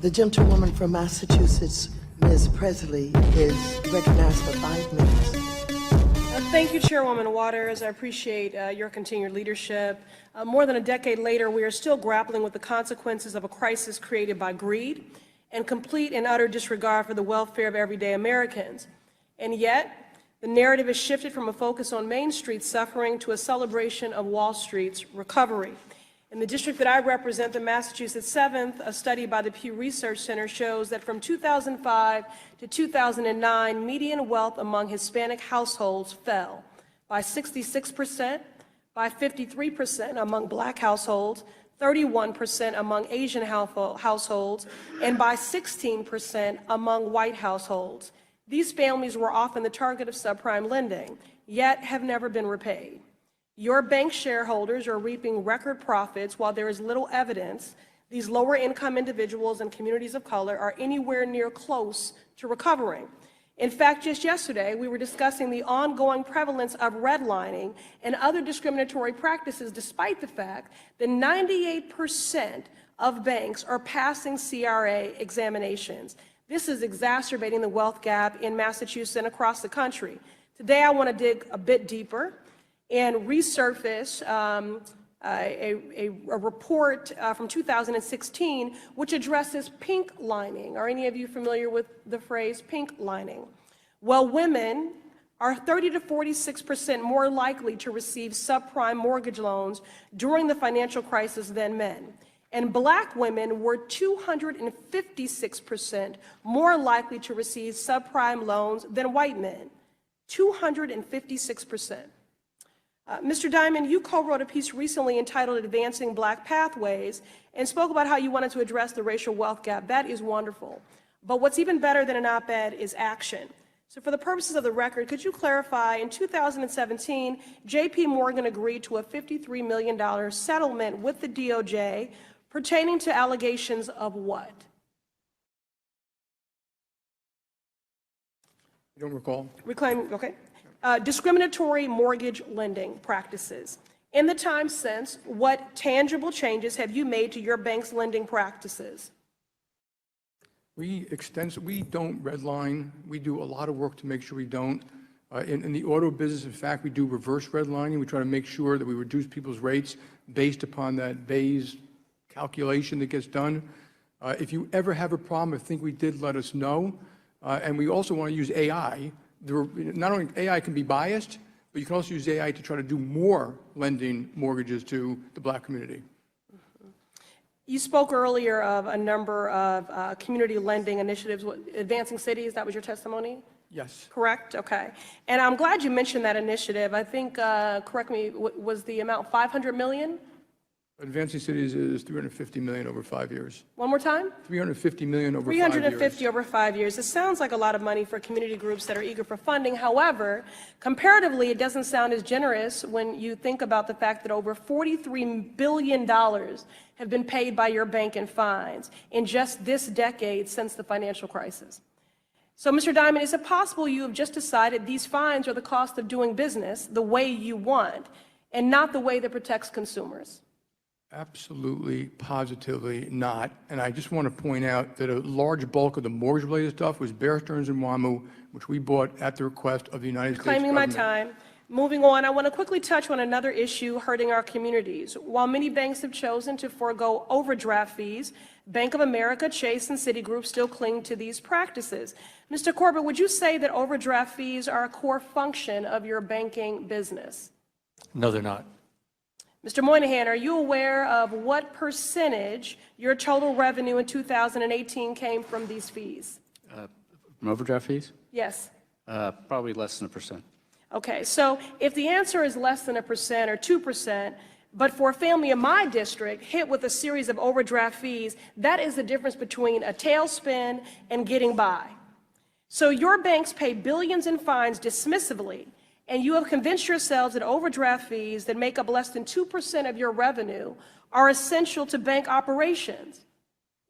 The gentlewoman from Massachusetts, Ms. Presley, is recognized for 5 minutes. Thank you, Chairwoman Waters. I appreciate your continued leadership. More than a decade later, we are still grappling with the consequences of a crisis created by greed and complete and utter disregard for the welfare of everyday Americans. And yet, the narrative has shifted from a focus on Main Street's suffering to a celebration of Wall Street's recovery. In the district that I represent, the Massachusetts 7th, a study by the Pew Research Center shows that from 2005 to 2009, median wealth among Hispanic households fell by 66%, by 53% among Black households, 31% among Asian households, and by 16% among white households. These families were often the target of subprime lending, yet have never been repaid. Your bank shareholders are reaping record profits while there is little evidence these lower income individuals and communities of color are anywhere near close to recovering. In fact, just yesterday, we were discussing the ongoing prevalence of redlining and other discriminatory practices, despite the fact that 98% of banks are passing CRA examinations. This is exacerbating the wealth gap in Massachusetts and across the country. Today, I want to dig a bit deeper and resurface a report from 2016 which addresses pink lining. Are any of you familiar with the phrase pink lining? Well, women are 30 to 46% more likely to receive subprime mortgage loans during the financial crisis than men. And Black women were 256% more likely to receive subprime loans than white men. 256%. Mr. Diamond, you co-wrote a piece recently entitled Advancing Black Pathways and spoke about how you wanted to address the racial wealth gap. That is wonderful. But what's even better than an op-ed is action. So for the purposes of the record, could you clarify, in 2017, J.P. Morgan agreed to a $53 million settlement with the DOJ pertaining to allegations of what? You don't recall? Reclaim, okay. Discriminatory mortgage lending practices. In the time since, what tangible changes have you made to your bank's lending practices? We don't redline. We do a lot of work to make sure we don't. In the auto business, in fact, we do reverse redlining. We try to make sure that we reduce people's rates based upon that Bayes calculation that gets done. If you ever have a problem or think we did, let us know. And we also want to use AI. Not only AI can be biased, but you can also use AI to try to do more lending mortgages to the Black community. You spoke earlier of a number of community lending initiatives, Advancing Cities, that was your testimony? Yes. Correct? Okay. And I'm glad you mentioned that initiative. I think, correct me, was the amount $500 million? Advancing Cities is $350 million over 5 years. One more time? $350 million over 5 years. 350 over 5 years. It sounds like a lot of money for community groups that are eager for funding. However, comparatively, it doesn't sound as generous when you think about the fact that over $43 billion have been paid by your bank in fines in just this decade since the financial crisis. So, Mr. Diamond, is it possible you have just decided these fines are the cost of doing business the way you want and not the way that protects consumers? Absolutely, positively not. And I just want to point out that a large bulk of the mortgage-related stuff was Bear Stearns and WAMU, which we bought at the request of the United States government. Claiming my time. Moving on, I want to quickly touch on another issue hurting our communities. While many banks have chosen to forego overdraft fees, Bank of America, Chase, and Citigroup still cling to these practices. Mr. Corbett, would you say that overdraft fees are a core function of your banking business? No, they're not. Mr. Moynihan, are you aware of what percentage your total revenue in 2018 came from these fees? From overdraft fees? Yes. Probably less than 1%. Okay, so if the answer is less than 1% or 2%, but for a family in my district hit with a series of overdraft fees, that is the difference between a tailspin and getting by. So your banks pay billions in fines dismissively, and you have convinced yourselves that overdraft fees that make up less than 2% of your revenue are essential to bank operations.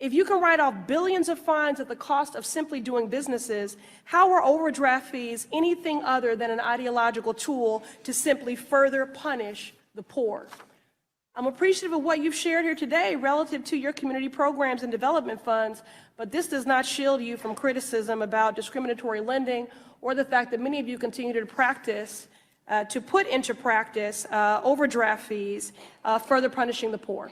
If you can write off billions of fines at the cost of simply doing businesses, how are overdraft fees anything other than an ideological tool to simply further punish the poor? I'm appreciative of what you've shared here today relative to your community programs and development funds, but this does not shield you from criticism about discriminatory lending or the fact that many of you continue to put into practice overdraft fees, further punishing the poor.